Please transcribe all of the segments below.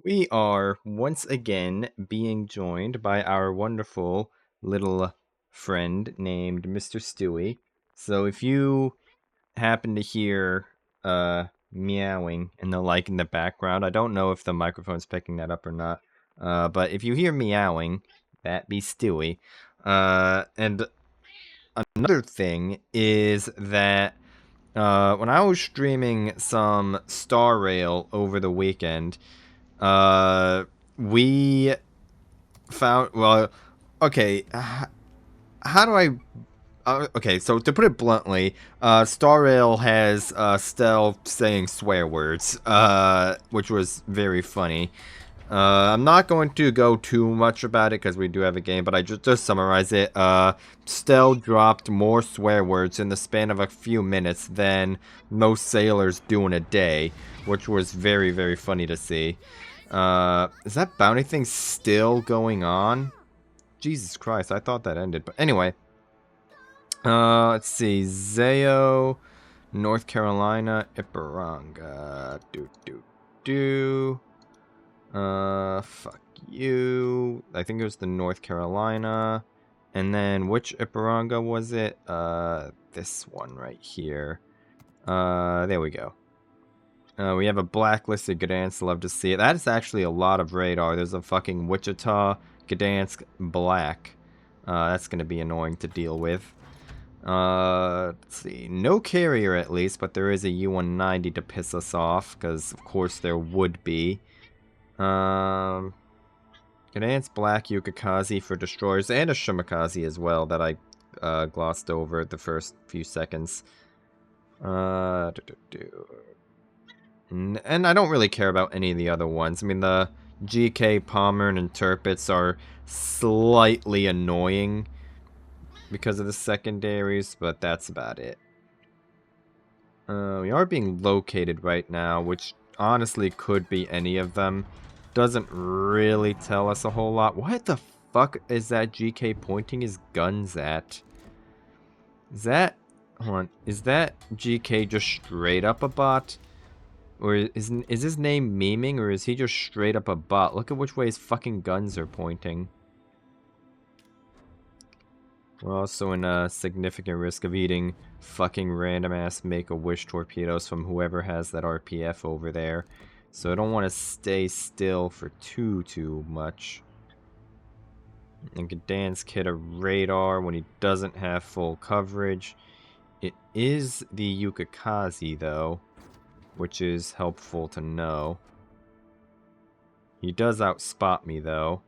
We are once again being joined by our wonderful little friend named Mr. Stewie. So if you happen to hear meowing and the like in the background, I don't know if the microphone's picking that up or not. But if you hear meowing, that be Stewie. And another thing is that when I was streaming some Star Rail over the weekend, uh, we found, well, okay, how do I, okay, so to put it bluntly, Star Rail has Stell saying swear words, which was very funny. I'm not going to go too much about it because we do have a game, but I just summarize it. Stell dropped more swear words in the span of a few minutes than most sailors do in a day, which was very, very funny to see. Is that bounty thing still going on? Jesus Christ, I thought that ended. But anyway, let's see. Zayo, North Carolina, Iparanga. Do. Fuck you. I think it was the North Carolina. And then which Iparanga was it? This one right here. There we go. We have a blacklisted Gdansk. Love to see it. That is actually a lot of radar. There's a fucking Wichita, Gdansk, black. That's going to be annoying to deal with. Let's see. No carrier at least, but there is a U-190 to piss us off, because of course there would be. Gdansk, black, Yukikazi for destroyers, and a Shimakaze as well that I glossed over the first few seconds. And I don't really care about any of the other ones. I mean, the GK, Pommern, and Tirpitz are slightly annoying because of the secondaries, but that's about it. We are being located right now, which honestly could be any of them. Doesn't really tell us a whole lot. What the fuck is that GK pointing his guns at? Is that... Hold on. Is that GK just straight up a bot? Or is his name memeing, or is he just straight up a bot? Look at which way his fucking guns are pointing. We're also in a significant risk of eating fucking random-ass Make-A-Wish torpedoes from whoever has that RPF over there. So I don't want to stay still for too much. And Gdansk hit a radar when he doesn't have full coverage. It is the Yukikaze, though, which is helpful to know. He does outspot me, though.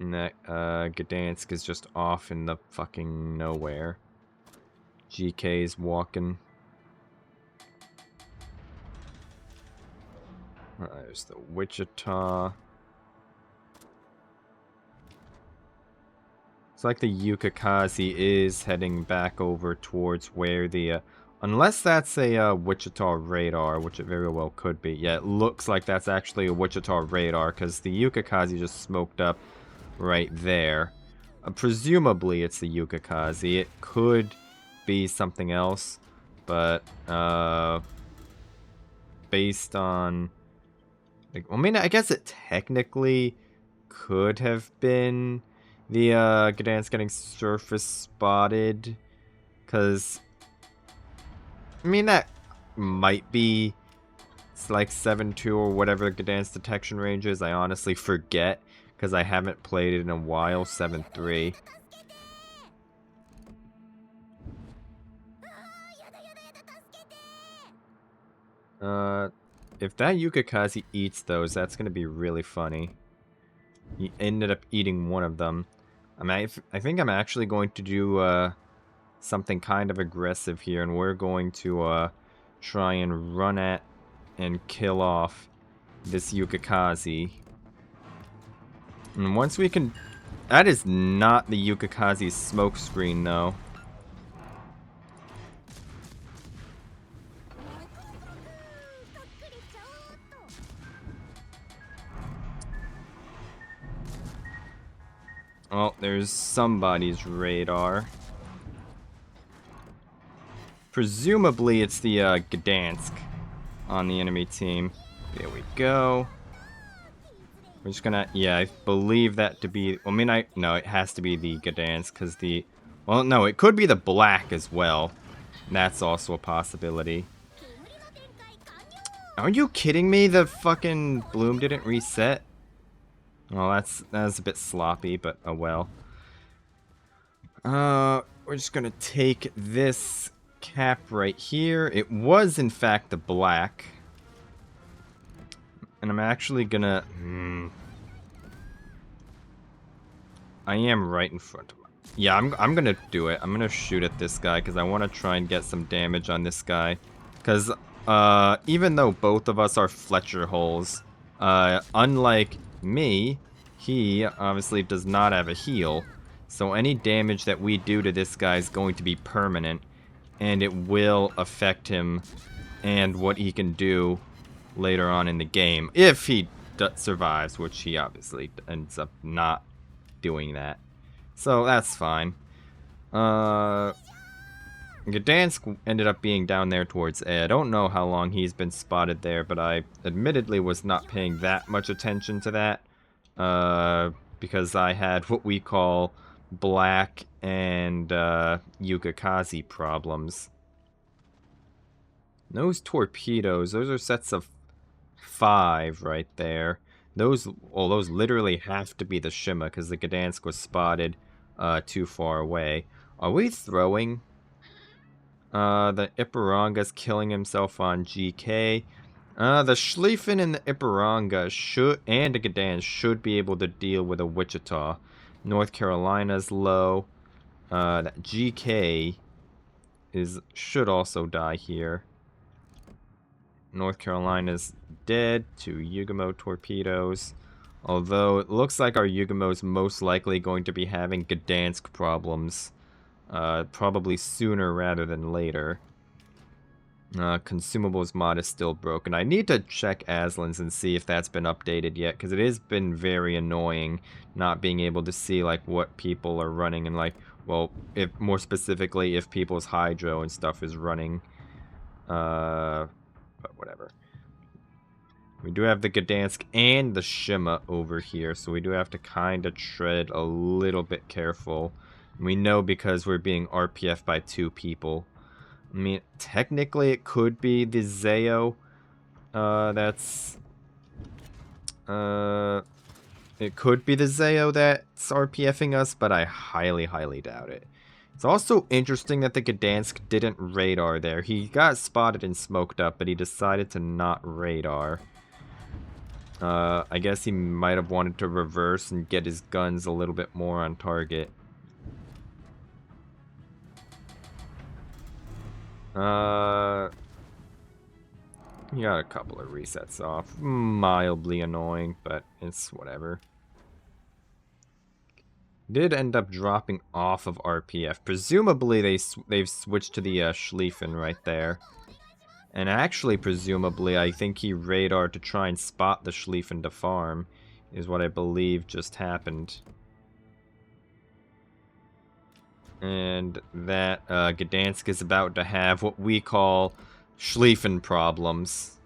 And that Gdansk is just off in the fucking nowhere. GK's walking. There's the Wichita. It's like the Yukikaze is heading back over towards where the... unless that's a Wichita radar, which it very well could be. Yeah, it looks like that's actually a Wichita radar, because the Yukikaze just smoked up right there. Presumably it's the Yukikaze. It could be something else, but based on... like, I mean, I guess it technically could have been the Gdansk getting surface spotted, because I mean that might be, it's like 7.2 or whatever Gdansk detection range is. I honestly forget because I haven't played it in a while. 7.3. If that Yukikaze eats those, that's gonna be really funny. He ended up eating one of them. I think I'm actually going to do something kind of aggressive here, and we're going to try and run at and kill off this Yukikaze. And once we can... That is not the Yukikaze's smoke screen, though. Oh, there's somebody's radar. Presumably it's the Gdansk on the enemy team. There we go. We're just gonna, yeah, I believe that to be, I mean, no, it has to be the Gdansk, because the, well, no, it could be the black as well. That's also a possibility. Are you kidding me? The fucking bloom didn't reset? Well, that's a bit sloppy, but oh well. We're just gonna take this cap right here. It was, in fact, the black. And I'm actually gonna... I am right in front of him. Yeah, I'm gonna do it. I'm gonna shoot at this guy, because I want to try and get some damage on this guy. Because, even though both of us are Fletcher holes, unlike me, he obviously does not have a heal. So any damage that we do to this guy is going to be permanent, and it will affect him and what he can do later on in the game, if he survives, which he obviously ends up not doing that. So that's fine. Gdansk ended up being down there towards A. I don't know how long he's been spotted there, but I admittedly was not paying that much attention to that. Because I had what we call black and Yukikaze problems. Those torpedoes, those are sets of 5 right there. Those literally have to be the Shima, because the Gdansk was spotted too far away. Are we throwing? The Iparanga's killing himself on GK. The Schlieffen and the Iparanga and the Gdansk should be able to deal with a Wichita. North Carolina's low. That GK should also die here. North Carolina's dead to Yugamo torpedoes. Although it looks like our Yugamo's most likely going to be having Gdansk problems. Probably sooner rather than later. Consumables mod is still broken. I need to check Aslan's and see if that's been updated yet, because it has been very annoying not being able to see like what people are running and like, well, if more specifically if people's hydro and stuff is running. But whatever. We do have the Gdansk and the Shima over here, so we do have to kind of tread a little bit careful. We know because we're being RPF by 2 people. I mean, technically it could be the Zayo. It could be the Zayo that's RPFing us, but I highly, highly doubt it. It's also interesting that the Gdansk didn't radar there. He got spotted and smoked up, but he decided to not radar. I guess he might have wanted to reverse and get his guns a little bit more on target. He got a couple of resets off. Mildly annoying, but it's whatever. Did end up dropping off of RPF. Presumably they've switched to the Schlieffen right there. And actually, presumably, I think he radared to try and spot the Schlieffen to farm, is what I believe just happened. And that Gdansk is about to have what we call Schlieffen problems.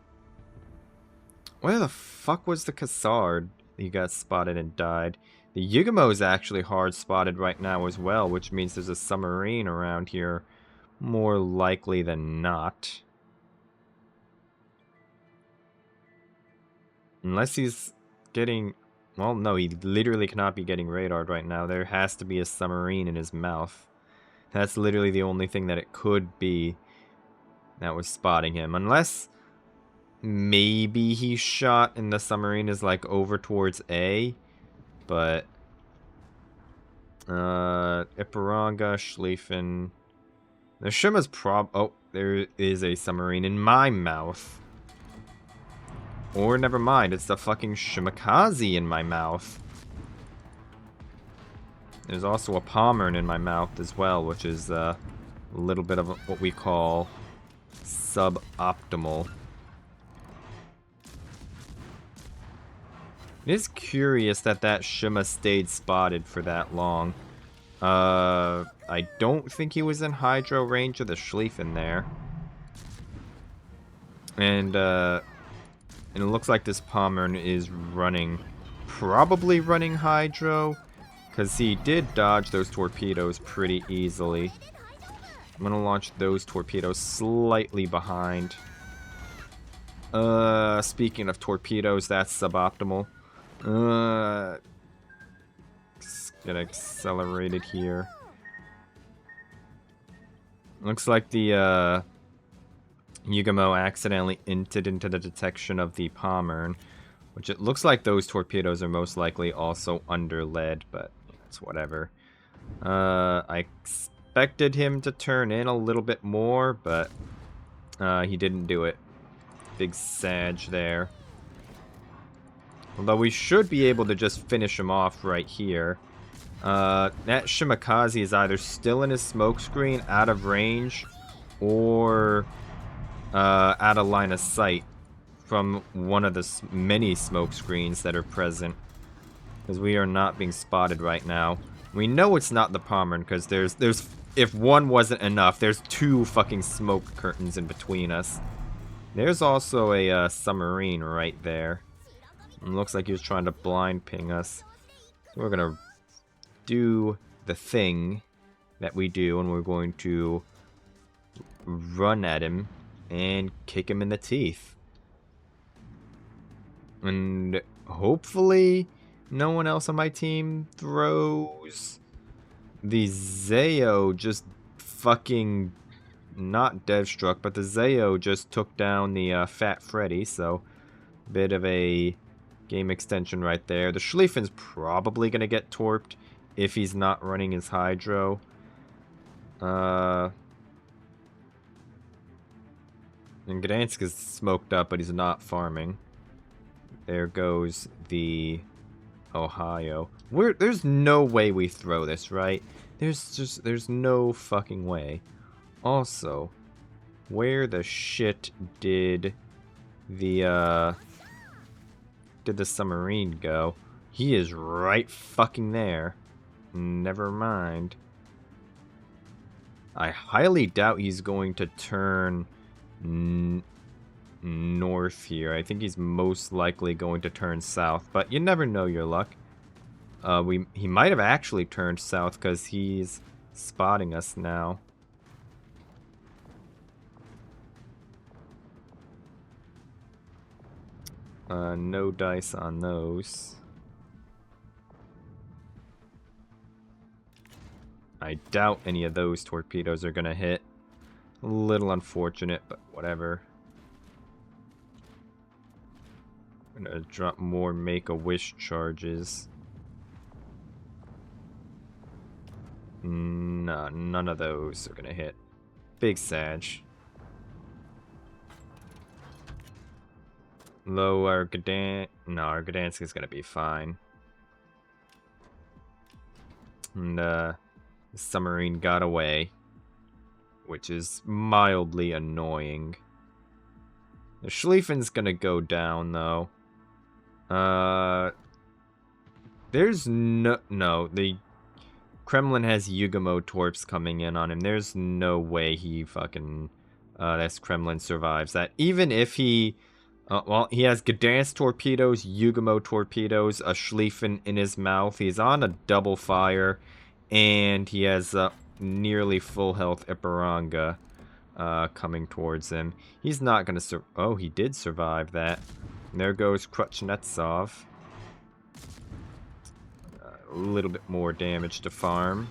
Where the fuck was the Cassard? He got spotted and died. The Yugamo is actually hard spotted right now as well, which means there's a submarine around here more likely than not. Unless he's getting... Well, no, he literally cannot be getting radared right now. There has to be a submarine in his mouth. That's literally the only thing that it could be that was spotting him. Unless maybe he shot and the submarine is like over towards A. But... Iparanga, Schlieffen... The Shima's oh, there is a submarine in my mouth. Or never mind, it's the fucking Shimakaze in my mouth. There's also a Pommern in my mouth as well, which is a little bit of what we call suboptimal. It is curious that that Shima stayed spotted for that long. I don't think he was in Hydro range of the Schlieffen there. And it looks like this Pommern is probably running Hydro, because he did dodge those torpedoes pretty easily. I'm gonna launch those torpedoes slightly behind. Speaking of torpedoes, that's suboptimal. Get accelerated here. Looks like the, Yugamo accidentally entered into the detection of the Pommern, which it looks like those torpedoes are most likely also under lead, but it's whatever. I expected him to turn in a little bit more, but he didn't do it. Big sag there. Although we should be able to just finish him off right here. That Shimakaze is either still in his smokescreen, out of range, or out of line of sight from one of the many smoke screens that are present. Because we are not being spotted right now. We know it's not the Pommern because there's if one wasn't enough, there's two fucking smoke curtains in between us. There's also a submarine right there. It looks like he was trying to blind ping us. So we're gonna do the thing that we do, and we're going to run at him and kick him in the teeth. And hopefully no one else on my team throws. The Zayo just fucking, not Devstruck, but the Zayo just took down the Fat Freddy, so bit of a game extension right there. The Schlieffen's probably going to get torped if he's not running his Hydro. And Gdansk is smoked up, but he's not farming. There goes the Ohio. There's no way we throw this, right? There's no fucking way. Also, where the shit did the submarine go? He is right fucking there. Never mind. I highly doubt he's going to turn north here. I think he's most likely going to turn south, but you never know your luck. He might have actually turned south because he's spotting us now. No dice on those. I doubt any of those torpedoes are gonna hit. A little unfortunate, but whatever. I'm gonna drop more Make-A-Wish charges. No, none of those are gonna hit. Big Sag. Low, our Gdansk. No, our Gdansk is gonna be fine. And, the submarine got away, which is mildly annoying. The Schlieffen's gonna go down, though. There's no, the Kremlin has Yugamo Torps coming in on him. There's no way he fucking, that's Kremlin survives that. Even if he, well, he has Gdansk torpedoes, Yugamo torpedoes, a Schlieffen in his mouth. He's on a double fire, and he has nearly full health Iparanga coming towards him. He's not going to oh, he did survive that. And there goes Kruchnetsov. A little bit more damage to farm.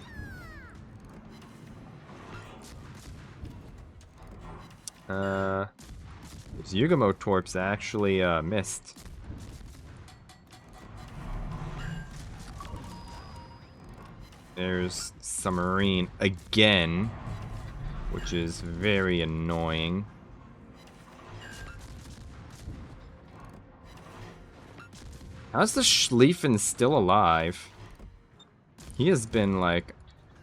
His Yugamo Torps actually missed. There's submarine again, which is very annoying. How's the Schlieffen still alive? He has been, like,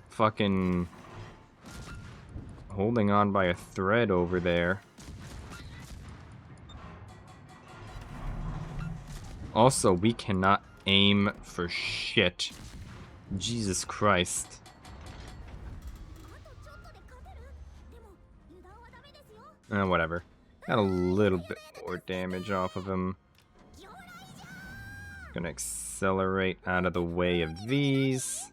fucking holding on by a thread over there. Also, we cannot aim for shit. Jesus Christ. Whatever. Got a little bit more damage off of him. Gonna accelerate out of the way of these.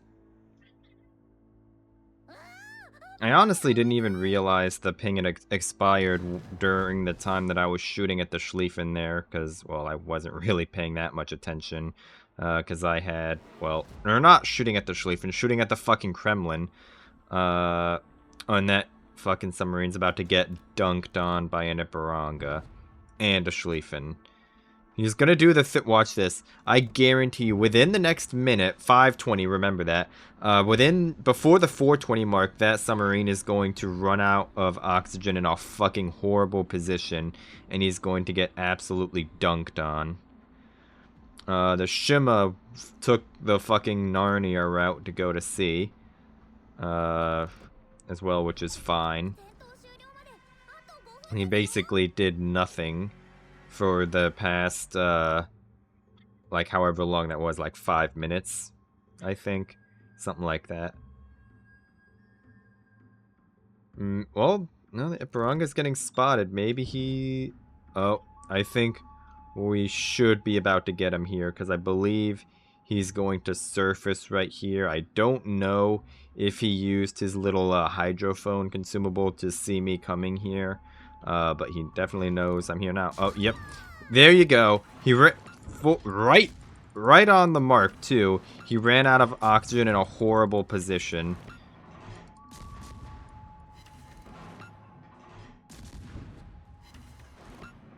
I honestly didn't even realize the ping had expired during the time that I was shooting at the Schlieffen there, because, well, I wasn't really paying that much attention, because I had, well, or not shooting at the Schlieffen, shooting at the fucking Kremlin, and that fucking submarine's about to get dunked on by an Iparanga and a Schlieffen. He's gonna do the watch this. I guarantee you, within the next minute, 5:20, remember that, before the 4:20 mark, that submarine is going to run out of oxygen in a fucking horrible position, and he's going to get absolutely dunked on. The Shima took the fucking Narnia route to go to sea, as well, which is fine. He basically did nothing for the past, like, however long that was, like 5 minutes, I think. Something like that. Well, no, the Iparanga's getting spotted. Maybe he... Oh, I think we should be about to get him here, because I believe he's going to surface right here. I don't know if he used his little hydrophone consumable to see me coming here. But he definitely knows I'm here now. Oh, yep. There you go. He right on the mark, too. He ran out of oxygen in a horrible position.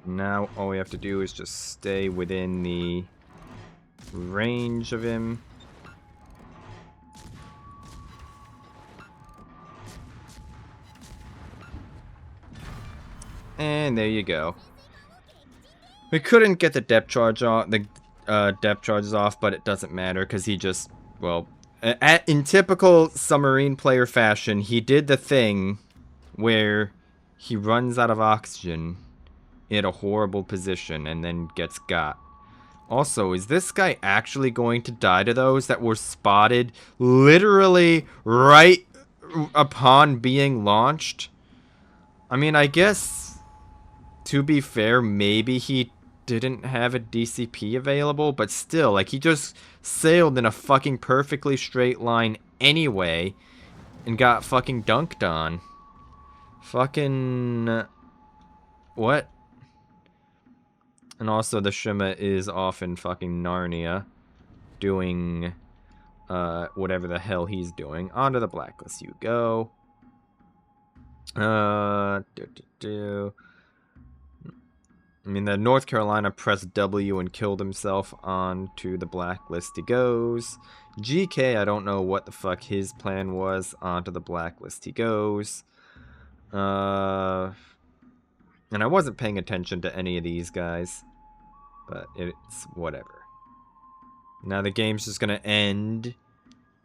Now all we have to do is just stay within the range of him. And there you go. We couldn't get the depth charge on depth charges off, but it doesn't matter because he just, well, in typical submarine player fashion, he did the thing where he runs out of oxygen in a horrible position and then gets got. Also, is this guy actually going to die to those that were spotted literally right upon being launched? I mean, I guess, to be fair, maybe he didn't have a DCP available, but still, like, he just sailed in a fucking perfectly straight line anyway and got fucking dunked on. Fucking... what? And also, the Shima is off in fucking Narnia doing whatever the hell he's doing. Onto the blacklist you go. I mean, the North Carolina pressed W and killed himself. Onto the blacklist he goes. GK, I don't know what the fuck his plan was. Onto the blacklist he goes. And I wasn't paying attention to any of these guys. But it's whatever. Now the game's just going to end.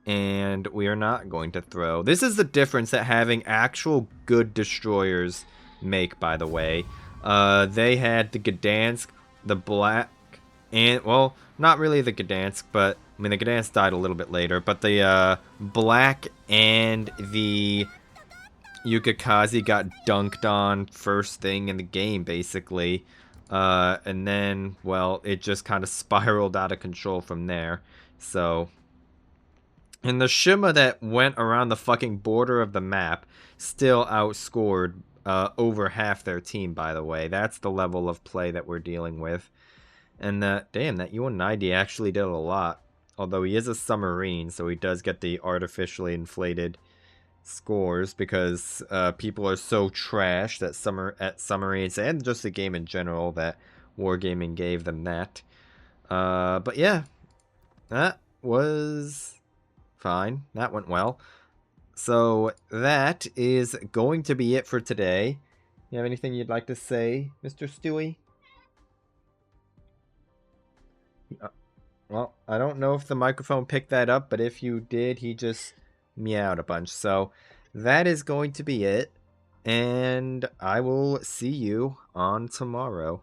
And we are not going to throw. This is the difference that having actual good destroyers make, by the way. They had the Gdansk, the Black, and, well, not really the Gdansk, but, I mean, the Gdansk died a little bit later, but the Black and the Yukikazi got dunked on first thing in the game, basically. And then, well, it just kind of spiraled out of control from there. So... and the Shima that went around the fucking border of the map still outscored over half their team, by the way. That's the level of play that we're dealing with. And damn, that U-190 actually did a lot. Although he is a submarine, so he does get the artificially inflated scores because people are so trash that at submarines and just the game in general that Wargaming gave them that. But yeah, that was... fine. That went well. So that is going to be it for today. You have anything you'd like to say, Mr. Stewie? Well, I don't know if the microphone picked that up, but if you did, he just meowed a bunch. So that is going to be it. And I will see you on tomorrow.